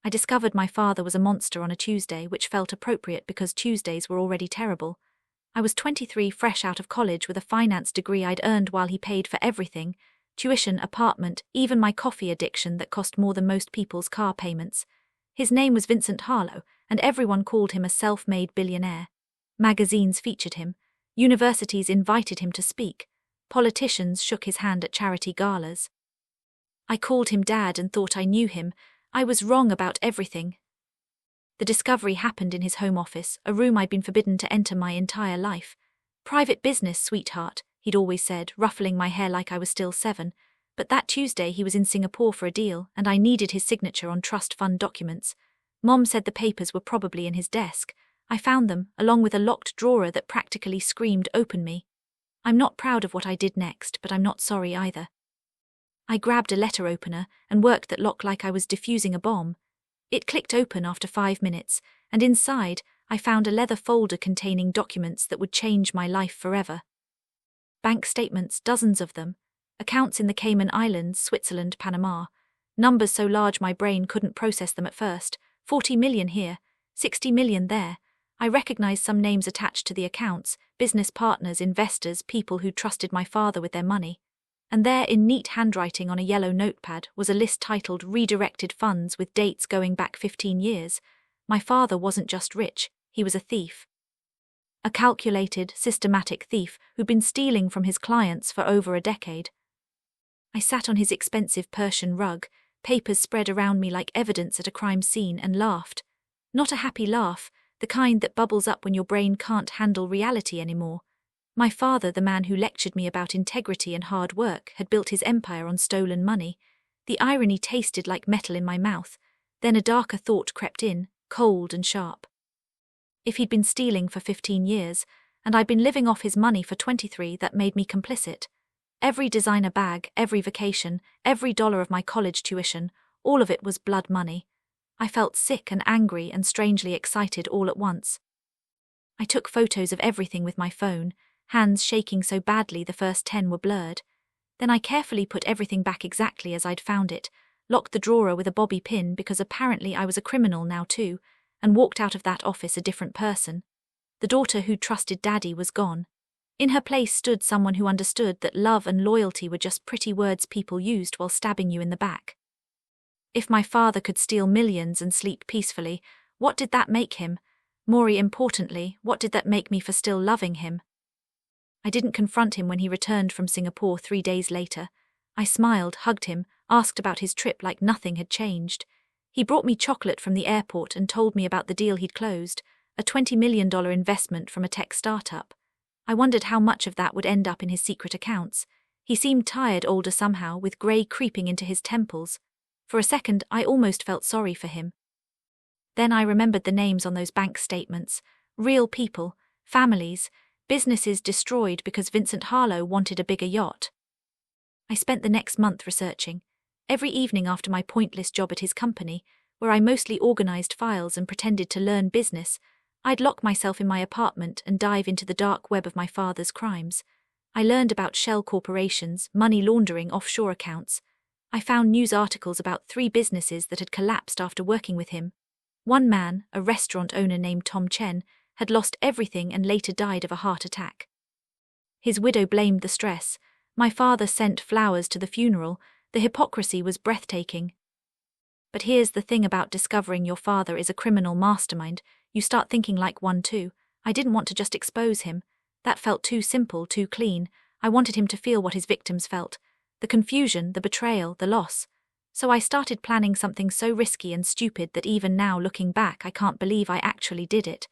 I discovered my father was a monster on a Tuesday, which felt appropriate because Tuesdays were already terrible. I was 23, fresh out of college with a finance degree I'd earned while he paid for everything: tuition, apartment, even my coffee addiction that cost more than most people's car payments. His name was Vincent Harlow, and everyone called him a self-made billionaire. Magazines featured him. Universities invited him to speak. Politicians shook his hand at charity galas. I called him Dad and thought I knew him. I was wrong about everything. The discovery happened in his home office, a room I'd been forbidden to enter my entire life. "Private business, sweetheart," he'd always said, ruffling my hair like I was still 7. But that Tuesday he was in Singapore for a deal, and I needed his signature on trust fund documents. Mom said the papers were probably in his desk. I found them, along with a locked drawer that practically screamed, "Open me." I'm not proud of what I did next, but I'm not sorry either. I grabbed a letter opener and worked that lock like I was defusing a bomb. It clicked open after 5 minutes, and inside, I found a leather folder containing documents that would change my life forever. Bank statements, dozens of them. Accounts in the Cayman Islands, Switzerland, Panama. Numbers so large my brain couldn't process them at first. 40 million here, 60 million there. I recognized some names attached to the accounts: business partners, investors, people who trusted my father with their money. And there, in neat handwriting on a yellow notepad, was a list titled "Redirected Funds" with dates going back 15 years. My father wasn't just rich, he was a thief. A calculated, systematic thief who'd been stealing from his clients for over a decade. I sat on his expensive Persian rug, papers spread around me like evidence at a crime scene, and laughed. Not a happy laugh, the kind that bubbles up when your brain can't handle reality anymore. My father, the man who lectured me about integrity and hard work, had built his empire on stolen money. The irony tasted like metal in my mouth. Then a darker thought crept in, cold and sharp. If he'd been stealing for 15 years, and I'd been living off his money for 23, that made me complicit. Every designer bag, every vacation, every dollar of my college tuition, all of it was blood money. I felt sick and angry and strangely excited all at once. I took photos of everything with my phone, hands shaking so badly the first 10 were blurred. Then I carefully put everything back exactly as I'd found it, locked the drawer with a bobby pin because apparently I was a criminal now too, and walked out of that office a different person. The daughter who trusted Daddy was gone. In her place stood someone who understood that love and loyalty were just pretty words people used while stabbing you in the back. If my father could steal millions and sleep peacefully, what did that make him? More importantly, what did that make me for still loving him? I didn't confront him when he returned from Singapore 3 days later. I smiled, hugged him, asked about his trip like nothing had changed. He brought me chocolate from the airport and told me about the deal he'd closed, a $20 million investment from a tech startup. I wondered how much of that would end up in his secret accounts. He seemed tired, older somehow, with grey creeping into his temples. For a second, I almost felt sorry for him. Then I remembered the names on those bank statements. Real people, families, businesses destroyed because Vincent Harlow wanted a bigger yacht. I spent the next month researching. Every evening after my pointless job at his company, where I mostly organized files and pretended to learn business, I'd lock myself in my apartment and dive into the dark web of my father's crimes. I learned about shell corporations, money laundering, offshore accounts. I found news articles about 3 businesses that had collapsed after working with him. One man, a restaurant owner named Tom Chen, had lost everything and later died of a heart attack. His widow blamed the stress. My father sent flowers to the funeral. The hypocrisy was breathtaking. But here's the thing about discovering your father is a criminal mastermind. You start thinking like one too. I didn't want to just expose him. That felt too simple, too clean. I wanted him to feel what his victims felt. The confusion, the betrayal, the loss. So I started planning something so risky and stupid that even now, looking back, I can't believe I actually did it.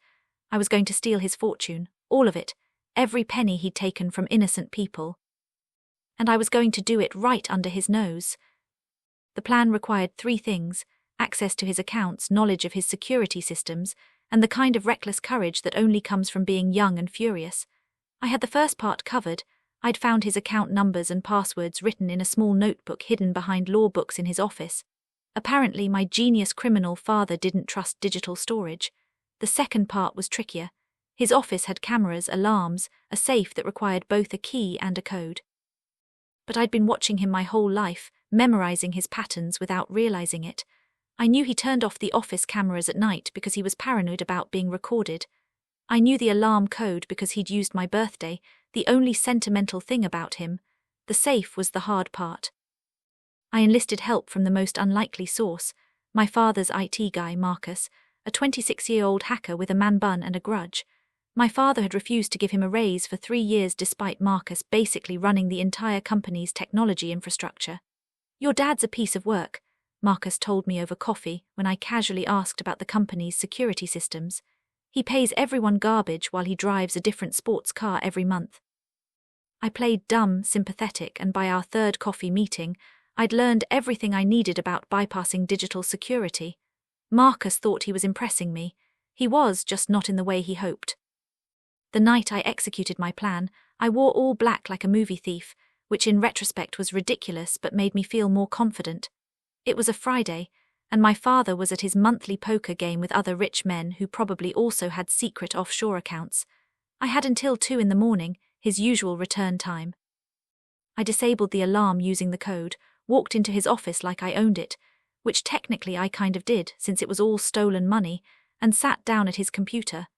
I was going to steal his fortune, all of it, every penny he'd taken from innocent people. And I was going to do it right under his nose. The plan required 3 things: access to his accounts, knowledge of his security systems, and the kind of reckless courage that only comes from being young and furious. I had the first part covered. I'd found his account numbers and passwords written in a small notebook hidden behind law books in his office. Apparently, my genius criminal father didn't trust digital storage. The second part was trickier. His office had cameras, alarms, a safe that required both a key and a code. But I'd been watching him my whole life, memorizing his patterns without realizing it. I knew he turned off the office cameras at night because he was paranoid about being recorded. I knew the alarm code because he'd used my birthday, the only sentimental thing about him. The safe was the hard part. I enlisted help from the most unlikely source, my father's IT guy, Marcus, a 26-year-old hacker with a man bun and a grudge. My father had refused to give him a raise for 3 years despite Marcus basically running the entire company's technology infrastructure. "Your dad's a piece of work," Marcus told me over coffee when I casually asked about the company's security systems. "He pays everyone garbage while he drives a different sports car every month." I played dumb, sympathetic, and by our third coffee meeting, I'd learned everything I needed about bypassing digital security. Marcus thought he was impressing me. He was, just not in the way he hoped. The night I executed my plan, I wore all black like a movie thief, which in retrospect was ridiculous but made me feel more confident. It was a Friday, and my father was at his monthly poker game with other rich men who probably also had secret offshore accounts. I had until 2 in the morning, his usual return time. I disabled the alarm using the code, walked into his office like I owned it, which technically I kind of did since it was all stolen money, and sat down at his computer.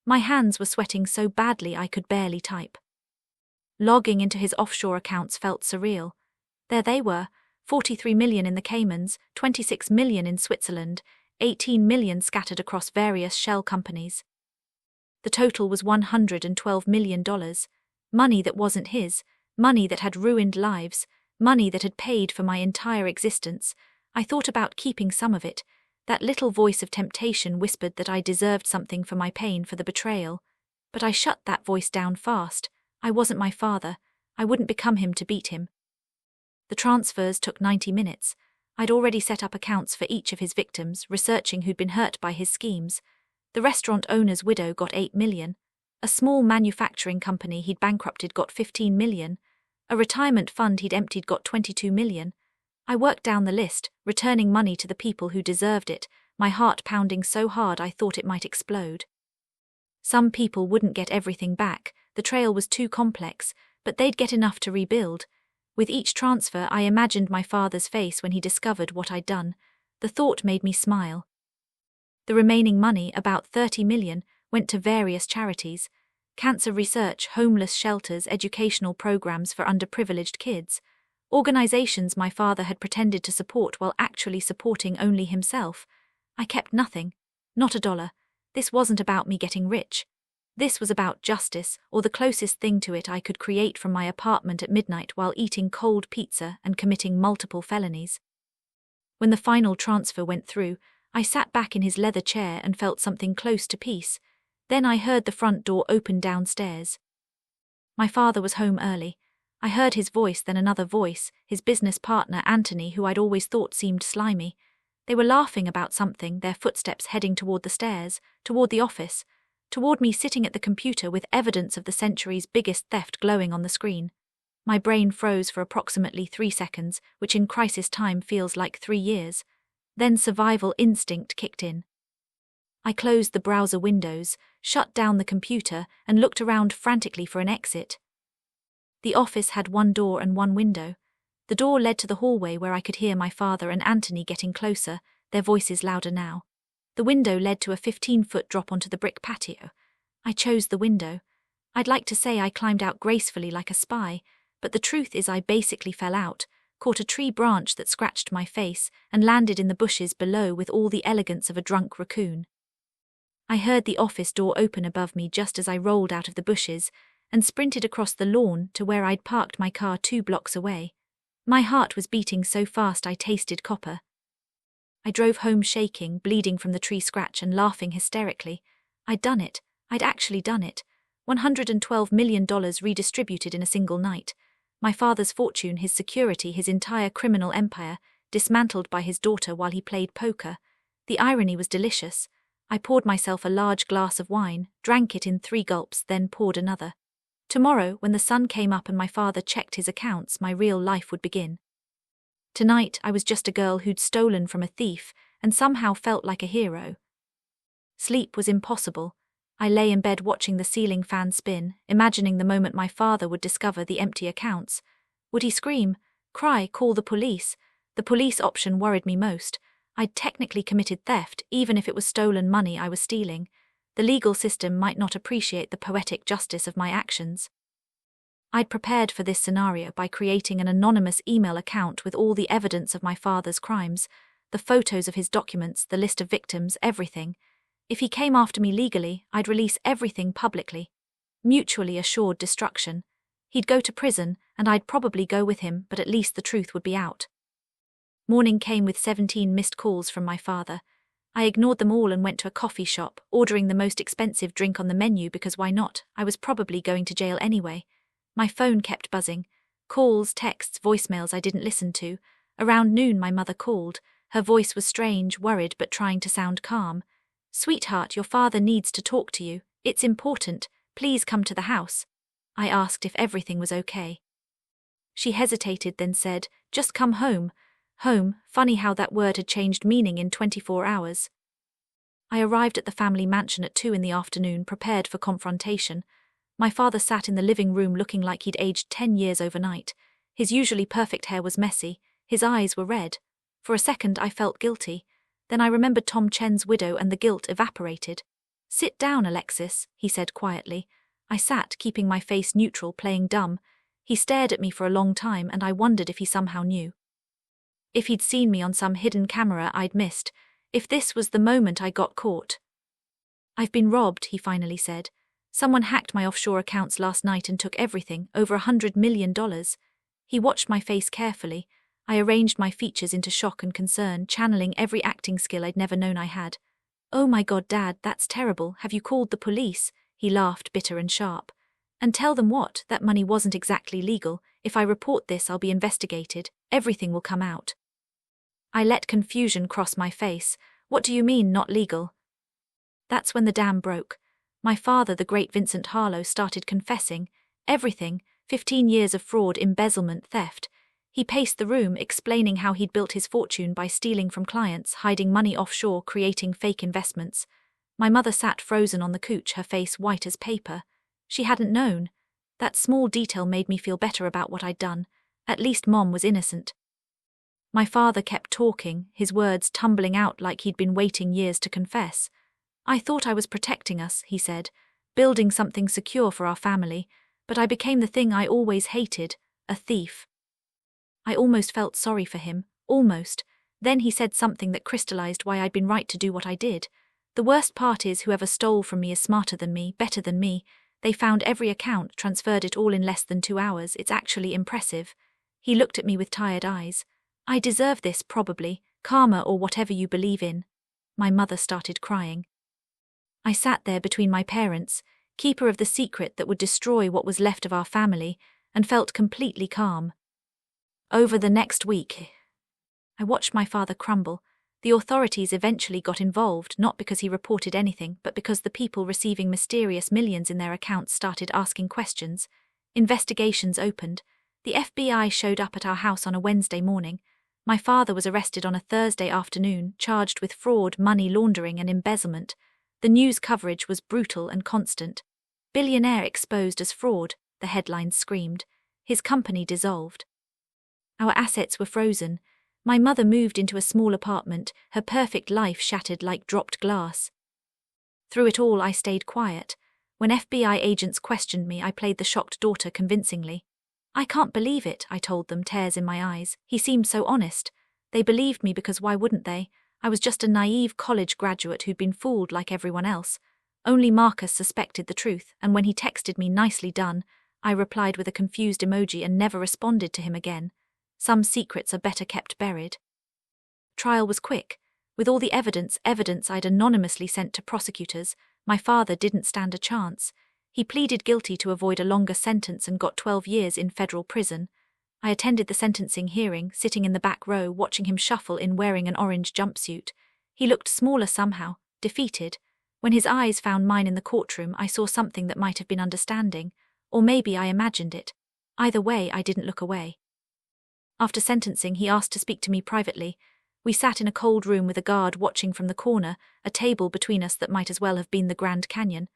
My hands were sweating so badly I could barely type. Logging into his offshore accounts felt surreal. There they were, 43 million in the Caymans, 26 million in Switzerland, 18 million scattered across various shell companies. The total was $112 million. Money that wasn't his, money that had ruined lives, money that had paid for my entire existence. I thought about keeping some of it. That little voice of temptation whispered that I deserved something for my pain for the betrayal. But I shut that voice down fast. I wasn't my father. I wouldn't become him to beat him. The transfers took 90 minutes. I'd already set up accounts for each of his victims, researching who'd been hurt by his schemes. The restaurant owner's widow got 8 million. A small manufacturing company he'd bankrupted got 15 million. A retirement fund he'd emptied got 22 million. I worked down the list, returning money to the people who deserved it, my heart pounding so hard I thought it might explode. Some people wouldn't get everything back, the trail was too complex, but they'd get enough to rebuild. With each transfer I imagined my father's face when he discovered what I'd done. The thought made me smile. The remaining money, about 30 million, went to various charities: cancer research, homeless shelters, educational programs for underprivileged kids. Organizations my father had pretended to support while actually supporting only himself. I kept nothing, not a dollar. This wasn't about me getting rich. This was about justice, or the closest thing to it I could create from my apartment at midnight while eating cold pizza and committing multiple felonies. When the final transfer went through, I sat back in his leather chair and felt something close to peace. Then I heard the front door open downstairs. My father was home early. I heard his voice, then another voice, his business partner Anthony, who I'd always thought seemed slimy. They were laughing about something, their footsteps heading toward the stairs, toward the office, toward me sitting at the computer with evidence of the century's biggest theft glowing on the screen. My brain froze for approximately 3 seconds, which in crisis time feels like 3 years. Then survival instinct kicked in. I closed the browser windows, shut down the computer, and looked around frantically for an exit. The office had 1 door and 1 window. The door led to the hallway where I could hear my father and Anthony getting closer, their voices louder now. The window led to a 15-foot drop onto the brick patio. I chose the window. I'd like to say I climbed out gracefully like a spy, but the truth is I basically fell out, caught a tree branch that scratched my face, and landed in the bushes below with all the elegance of a drunk raccoon. I heard the office door open above me just as I rolled out of the bushes and sprinted across the lawn to where I'd parked my car 2 blocks away. My heart was beating so fast I tasted copper. I drove home shaking, bleeding from the tree scratch and laughing hysterically. I'd done it. I'd actually done it. $112 million redistributed in a single night. My father's fortune, his security, his entire criminal empire, dismantled by his daughter while he played poker. The irony was delicious. I poured myself a large glass of wine, drank it in 3 gulps, then poured another. Tomorrow, when the sun came up and my father checked his accounts, my real life would begin. Tonight, I was just a girl who'd stolen from a thief and somehow felt like a hero. Sleep was impossible. I lay in bed watching the ceiling fan spin, imagining the moment my father would discover the empty accounts. Would he scream, cry, call the police? The police option worried me most. I'd technically committed theft, even if it was stolen money I was stealing. The legal system might not appreciate the poetic justice of my actions. I'd prepared for this scenario by creating an anonymous email account with all the evidence of my father's crimes, the photos of his documents, the list of victims, everything. If he came after me legally, I'd release everything publicly. Mutually assured destruction. He'd go to prison, and I'd probably go with him, but at least the truth would be out. Morning came with 17 missed calls from my father. I ignored them all and went to a coffee shop, ordering the most expensive drink on the menu because why not? I was probably going to jail anyway. My phone kept buzzing. Calls, texts, voicemails I didn't listen to. Around noon my mother called. Her voice was strange, worried but trying to sound calm. "Sweetheart, your father needs to talk to you. It's important. Please come to the house." I asked if everything was okay. She hesitated, then said, "Just come home." Home, funny how that word had changed meaning in 24 hours. I arrived at the family mansion at 2 in the afternoon, prepared for confrontation. My father sat in the living room looking like he'd aged 10 years overnight. His usually perfect hair was messy, his eyes were red. For a second I felt guilty. Then I remembered Tom Chen's widow and the guilt evaporated. "Sit down, Alexis," he said quietly. I sat, keeping my face neutral, playing dumb. He stared at me for a long time and I wondered if he somehow knew. If he'd seen me on some hidden camera I'd missed. If this was the moment I got caught. "I've been robbed," he finally said. "Someone hacked my offshore accounts last night and took everything, over $100 million. He watched my face carefully. I arranged my features into shock and concern, channeling every acting skill I'd never known I had. "Oh my God, Dad, that's terrible. Have you called the police?" He laughed, bitter and sharp. "And tell them what? That money wasn't exactly legal. If I report this, I'll be investigated. Everything will come out." I let confusion cross my face. "What do you mean, not legal?" That's when the dam broke. My father, the great Vincent Harlow, started confessing. Everything, 15 years of fraud, embezzlement, theft. He paced the room, explaining how he'd built his fortune by stealing from clients, hiding money offshore, creating fake investments. My mother sat frozen on the couch, her face white as paper. She hadn't known. That small detail made me feel better about what I'd done. At least Mom was innocent. My father kept talking, his words tumbling out like he'd been waiting years to confess. "I thought I was protecting us," he said, "building something secure for our family, but I became the thing I always hated, a thief." I almost felt sorry for him, almost. Then he said something that crystallized why I'd been right to do what I did. "The worst part is whoever stole from me is smarter than me, better than me. They found every account, transferred it all in less than 2 hours. It's actually impressive." He looked at me with tired eyes. "I deserve this, probably, karma or whatever you believe in." My mother started crying. I sat there between my parents, keeper of the secret that would destroy what was left of our family, and felt completely calm. Over the next week, I watched my father crumble. The authorities eventually got involved, not because he reported anything, but because the people receiving mysterious millions in their accounts started asking questions. Investigations opened. The FBI showed up at our house on a Wednesday morning. My father was arrested on a Thursday afternoon, charged with fraud, money laundering, and embezzlement. The news coverage was brutal and constant. "Billionaire exposed as fraud," the headlines screamed. "His company dissolved." Our assets were frozen. My mother moved into a small apartment, her perfect life shattered like dropped glass. Through it all, I stayed quiet. When FBI agents questioned me, I played the shocked daughter convincingly. "I can't believe it," I told them, tears in my eyes. He seemed so honest. They believed me because why wouldn't they? I was just a naive college graduate who'd been fooled like everyone else. Only Marcus suspected the truth, and when he texted me "nicely done," I replied with a confused emoji and never responded to him again. Some secrets are better kept buried. Trial was quick. With all the evidence I'd anonymously sent to prosecutors, my father didn't stand a chance. He pleaded guilty to avoid a longer sentence and got 12 years in federal prison. I attended the sentencing hearing, sitting in the back row, watching him shuffle in wearing an orange jumpsuit. He looked smaller somehow, defeated. When his eyes found mine in the courtroom, I saw something that might have been understanding. Or maybe I imagined it. Either way, I didn't look away. After sentencing, he asked to speak to me privately. We sat in a cold room with a guard watching from the corner, a table between us that might as well have been the Grand Canyon.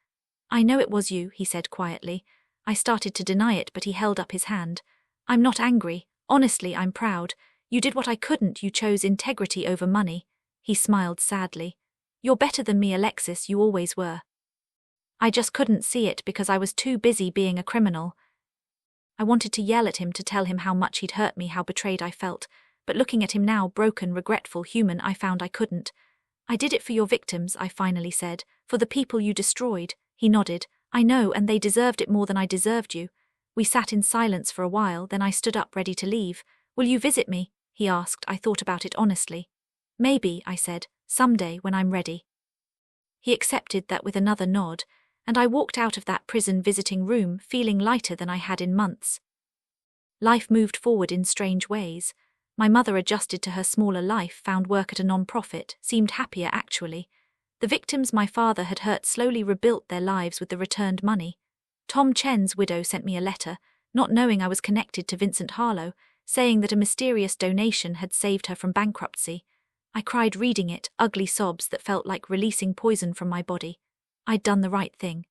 "I know it was you," he said quietly. I started to deny it, but he held up his hand. "I'm not angry. Honestly, I'm proud. You did what I couldn't. You chose integrity over money." He smiled sadly. You're better than me, Alexis, you always were. I just couldn't see it because I was too busy being a criminal. I wanted to yell at him to tell him how much he'd hurt me, how betrayed I felt, but looking at him now, broken, regretful, human, I found I couldn't. I did it for your victims, I finally said, for the people you destroyed. He nodded. I know, and they deserved it more than I deserved you. We sat in silence for a while, then I stood up ready to leave. Will you visit me? He asked. I thought about it honestly. Maybe, I said, someday when I'm ready. He accepted that with another nod, and I walked out of that prison visiting room feeling lighter than I had in months. Life moved forward in strange ways. My mother adjusted to her smaller life, found work at a non-profit, seemed happier actually. The victims my father had hurt slowly rebuilt their lives with the returned money. Tom Chen's widow sent me a letter, not knowing I was connected to Vincent Harlow, saying that a mysterious donation had saved her from bankruptcy. I cried reading it, ugly sobs that felt like releasing poison from my body. I'd done the right thing.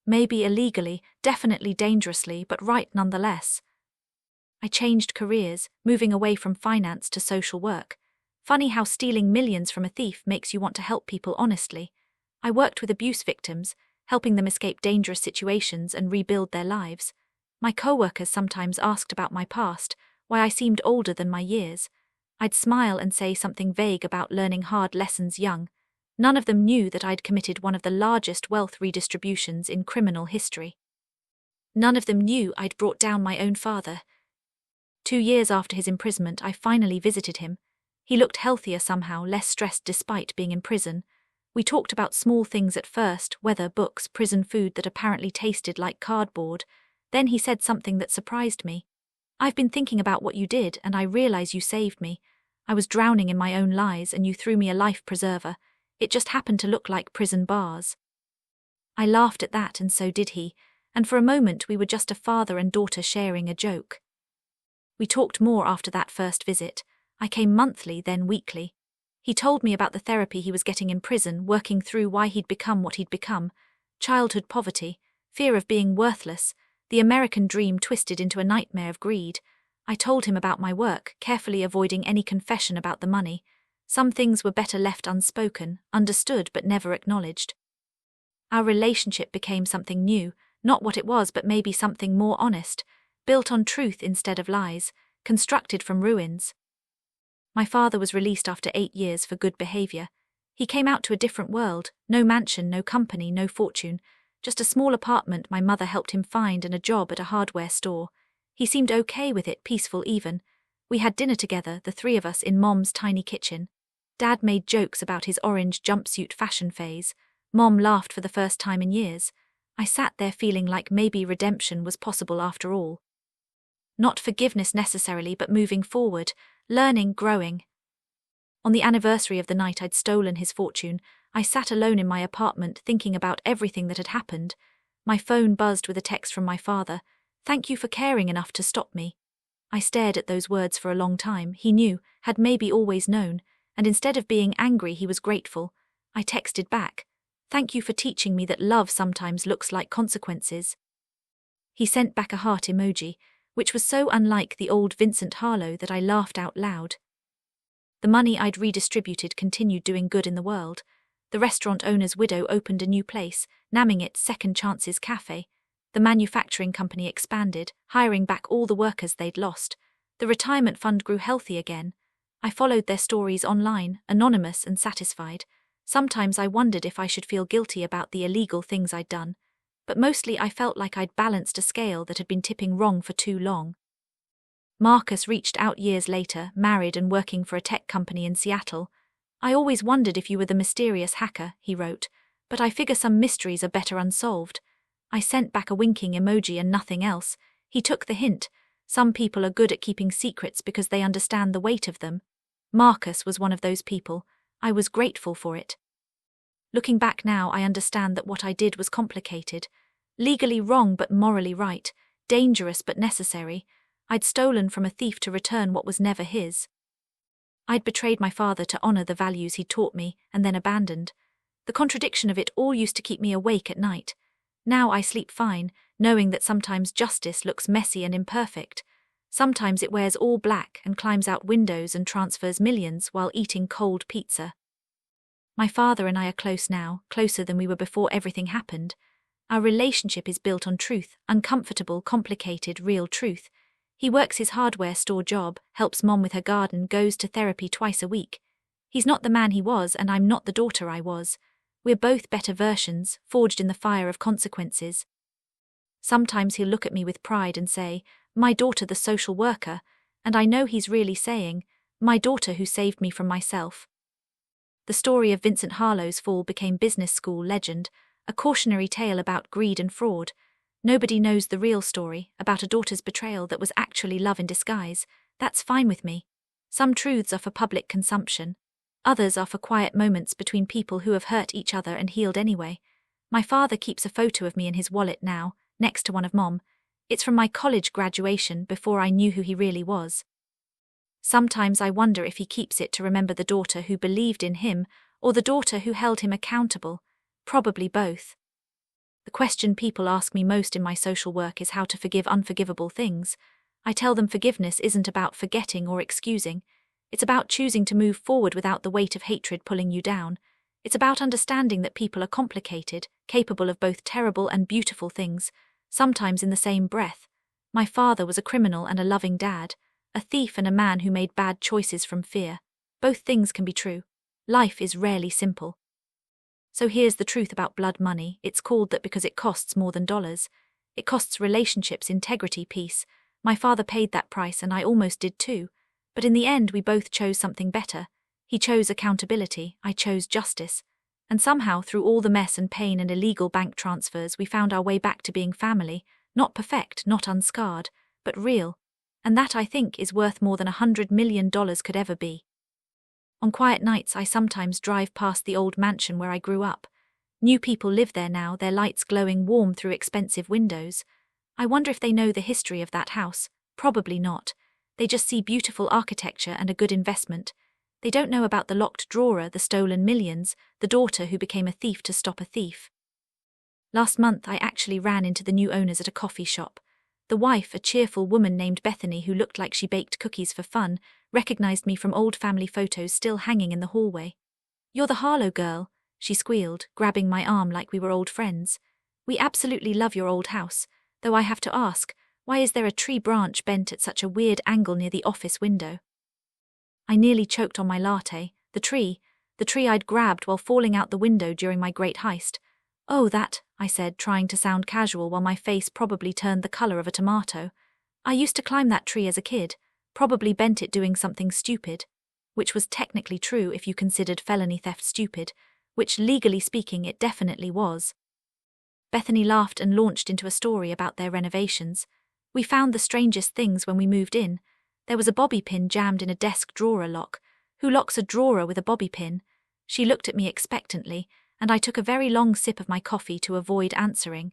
Maybe illegally, definitely dangerously, but right nonetheless. I changed careers, moving away from finance to social work. Funny how stealing millions from a thief makes you want to help people honestly. I worked with abuse victims, helping them escape dangerous situations and rebuild their lives. My co-workers sometimes asked about my past, why I seemed older than my years. I'd smile and say something vague about learning hard lessons young. None of them knew that I'd committed one of the largest wealth redistributions in criminal history. None of them knew I'd brought down my own father. 2 years after his imprisonment, I finally visited him. He looked healthier somehow, less stressed despite being in prison. We talked about small things at first, weather, books, prison food that apparently tasted like cardboard. Then he said something that surprised me. I've been thinking about what you did, and I realize you saved me. I was drowning in my own lies, and you threw me a life preserver. It just happened to look like prison bars. I laughed at that, and so did he, and for a moment we were just a father and daughter sharing a joke. We talked more after that first visit. I came monthly, then weekly. He told me about the therapy he was getting in prison, working through why he'd become what he'd become. Childhood poverty, fear of being worthless, the American dream twisted into a nightmare of greed. I told him about my work, carefully avoiding any confession about the money. Some things were better left unspoken, understood but never acknowledged. Our relationship became something new, not what it was but maybe something more honest, built on truth instead of lies, constructed from ruins. My father was released after 8 years for good behavior. He came out to a different world, no mansion, no company, no fortune, just a small apartment my mother helped him find and a job at a hardware store. He seemed okay with it, peaceful even. We had dinner together, the 3 of us in Mom's tiny kitchen. Dad made jokes about his orange jumpsuit fashion phase. Mom laughed for the first time in years. I sat there feeling like maybe redemption was possible after all. Not forgiveness necessarily, but moving forward, learning, growing. On the anniversary of the night I'd stolen his fortune, I sat alone in my apartment thinking about everything that had happened. My phone buzzed with a text from my father. Thank you for caring enough to stop me. I stared at those words for a long time. He knew, had maybe always known, and instead of being angry he was grateful. I texted back. Thank you for teaching me that love sometimes looks like consequences. He sent back a heart emoji, which was so unlike the old Vincent Harlow that I laughed out loud. The money I'd redistributed continued doing good in the world. The restaurant owner's widow opened a new place, naming it Second Chances Cafe. The manufacturing company expanded, hiring back all the workers they'd lost. The retirement fund grew healthy again. I followed their stories online, anonymous and satisfied. Sometimes I wondered if I should feel guilty about the illegal things I'd done, but mostly I felt like I'd balanced a scale that had been tipping wrong for too long. Marcus reached out years later, married and working for a tech company in Seattle. I always wondered if you were the mysterious hacker, he wrote, but I figure some mysteries are better unsolved. I sent back a winking emoji and nothing else. He took the hint. Some people are good at keeping secrets because they understand the weight of them. Marcus was one of those people. I was grateful for it. Looking back now, I understand that what I did was complicated. Legally wrong but morally right, dangerous but necessary. I'd stolen from a thief to return what was never his. I'd betrayed my father to honor the values he taught me and then abandoned. The contradiction of it all used to keep me awake at night. Now I sleep fine, knowing that sometimes justice looks messy and imperfect. Sometimes it wears all black and climbs out windows and transfers millions while eating cold pizza. My father and I are close now, closer than we were before everything happened. Our relationship is built on truth, uncomfortable, complicated, real truth. He works his hardware store job, helps Mom with her garden, goes to therapy twice a week. He's not the man he was, and I'm not the daughter I was. We're both better versions, forged in the fire of consequences. Sometimes he'll look at me with pride and say, "My daughter, the social worker," and I know he's really saying, "My daughter who saved me from myself." The story of Vincent Harlow's fall became business school legend, a cautionary tale about greed and fraud. Nobody knows the real story, about a daughter's betrayal that was actually love in disguise. That's fine with me. Some truths are for public consumption. Others are for quiet moments between people who have hurt each other and healed anyway. My father keeps a photo of me in his wallet now, next to one of Mom. It's from my college graduation, before I knew who he really was. Sometimes I wonder if he keeps it to remember the daughter who believed in him, or the daughter who held him accountable. Probably both. The question people ask me most in my social work is how to forgive unforgivable things. I tell them forgiveness isn't about forgetting or excusing. It's about choosing to move forward without the weight of hatred pulling you down. It's about understanding that people are complicated, capable of both terrible and beautiful things, sometimes in the same breath. My father was a criminal and a loving dad, a thief and a man who made bad choices from fear. Both things can be true. Life is rarely simple. So here's the truth about blood money. It's called that because it costs more than dollars. It costs relationships, integrity, peace. My father paid that price and I almost did too. But in the end we both chose something better. He chose accountability, I chose justice. And somehow through all the mess and pain and illegal bank transfers we found our way back to being family, not perfect, not unscarred, but real. And that, I think, is worth more than $100 million could ever be. On quiet nights I sometimes drive past the old mansion where I grew up. New people live there now, their lights glowing warm through expensive windows. I wonder if they know the history of that house. Probably not. They just see beautiful architecture and a good investment. They don't know about the locked drawer, the stolen millions, the daughter who became a thief to stop a thief. Last month I actually ran into the new owners at a coffee shop. The wife, a cheerful woman named Bethany who looked like she baked cookies for fun, recognized me from old family photos still hanging in the hallway. "You're the Harlow girl," she squealed, grabbing my arm like we were old friends. "We absolutely love your old house, though I have to ask, why is there a tree branch bent at such a weird angle near the office window?" I nearly choked on my latte. The tree I'd grabbed while falling out the window during my great heist. "Oh, that," I said, trying to sound casual while my face probably turned the color of a tomato. "I used to climb that tree as a kid, probably bent it doing something stupid." Which was technically true if you considered felony theft stupid, which legally speaking it definitely was. Bethany laughed and launched into a story about their renovations. "We found the strangest things when we moved in. There was a bobby pin jammed in a desk drawer lock. Who locks a drawer with a bobby pin?" She looked at me expectantly, and I took a very long sip of my coffee to avoid answering.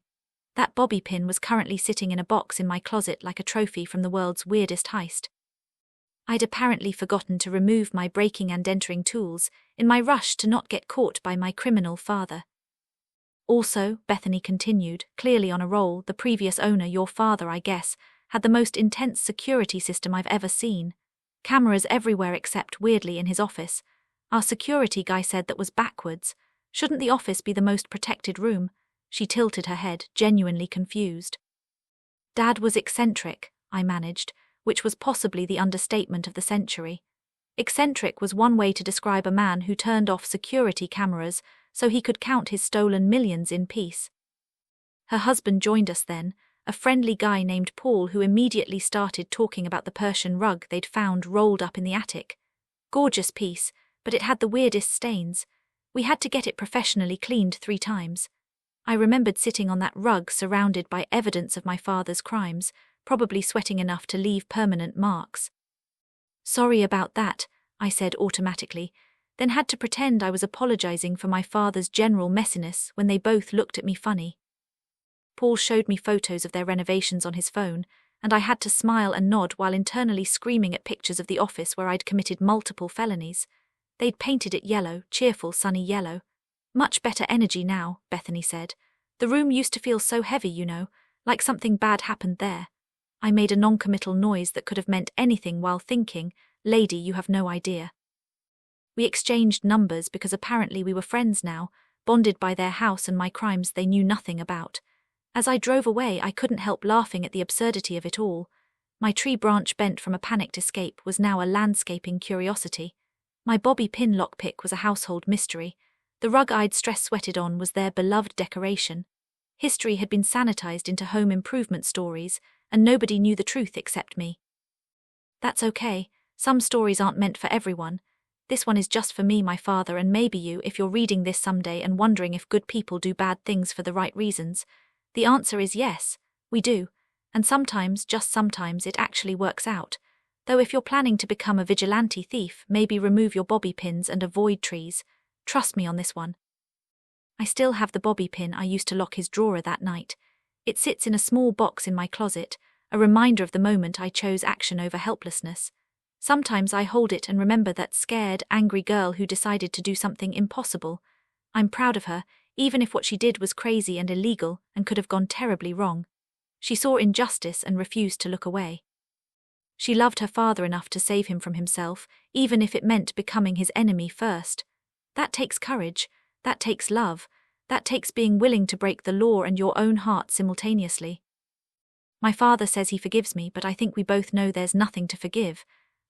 That bobby pin was currently sitting in a box in my closet like a trophy from the world's weirdest heist. I'd apparently forgotten to remove my breaking and entering tools in my rush to not get caught by my criminal father. "Also," Bethany continued, clearly on a roll, "the previous owner, your father I guess, had the most intense security system I've ever seen. Cameras everywhere except, weirdly, in his office. Our security guy said that was backwards. Shouldn't the office be the most protected room?" She tilted her head, genuinely confused. "Dad was eccentric," I managed, which was possibly the understatement of the century. Eccentric was one way to describe a man who turned off security cameras so he could count his stolen millions in peace. Her husband joined us then, a friendly guy named Paul who immediately started talking about the Persian rug they'd found rolled up in the attic. Gorgeous piece, but it had the weirdest stains. We had to get it professionally cleaned 3 times. I remembered sitting on that rug surrounded by evidence of my father's crimes, probably sweating enough to leave permanent marks. "Sorry about that," I said automatically, then had to pretend I was apologizing for my father's general messiness when they both looked at me funny. Paul showed me photos of their renovations on his phone, and I had to smile and nod while internally screaming at pictures of the office where I'd committed multiple felonies. They'd painted it yellow, cheerful sunny yellow. "Much better energy now," Bethany said. "The room used to feel so heavy, you know, like something bad happened there." I made a non-committal noise that could have meant anything while thinking, "Lady, you have no idea." We exchanged numbers because apparently we were friends now, bonded by their house and my crimes they knew nothing about. As I drove away, I couldn't help laughing at the absurdity of it all. My tree branch bent from a panicked escape was now a landscaping curiosity. My bobby pin lockpick was a household mystery. The rug I'd stress-sweated on was their beloved decoration. History had been sanitized into home improvement stories, and nobody knew the truth except me. That's okay. Some stories aren't meant for everyone. This one is just for me, my father, and maybe you, if you're reading this someday and wondering if good people do bad things for the right reasons. The answer is yes, we do. And sometimes, just sometimes, it actually works out. Though if you're planning to become a vigilante thief, maybe remove your bobby pins and avoid trees. Trust me on this one. I still have the bobby pin I used to lock his drawer that night. It sits in a small box in my closet, a reminder of the moment I chose action over helplessness. Sometimes I hold it and remember that scared, angry girl who decided to do something impossible. I'm proud of her, even if what she did was crazy and illegal and could have gone terribly wrong. She saw injustice and refused to look away. She loved her father enough to save him from himself, even if it meant becoming his enemy first. That takes courage, that takes love, that takes being willing to break the law and your own heart simultaneously. My father says he forgives me, but I think we both know there's nothing to forgive.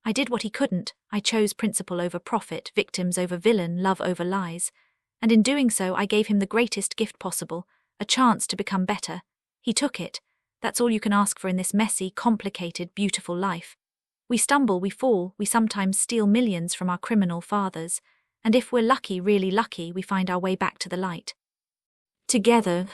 I did what he couldn't. I chose principle over profit, victims over villain, love over lies. And in doing so, I gave him the greatest gift possible, a chance to become better. He took it. That's all you can ask for in this messy, complicated, beautiful life. We stumble, we fall, we sometimes steal millions from our criminal fathers. And if we're lucky, really lucky, we find our way back to the light. Together.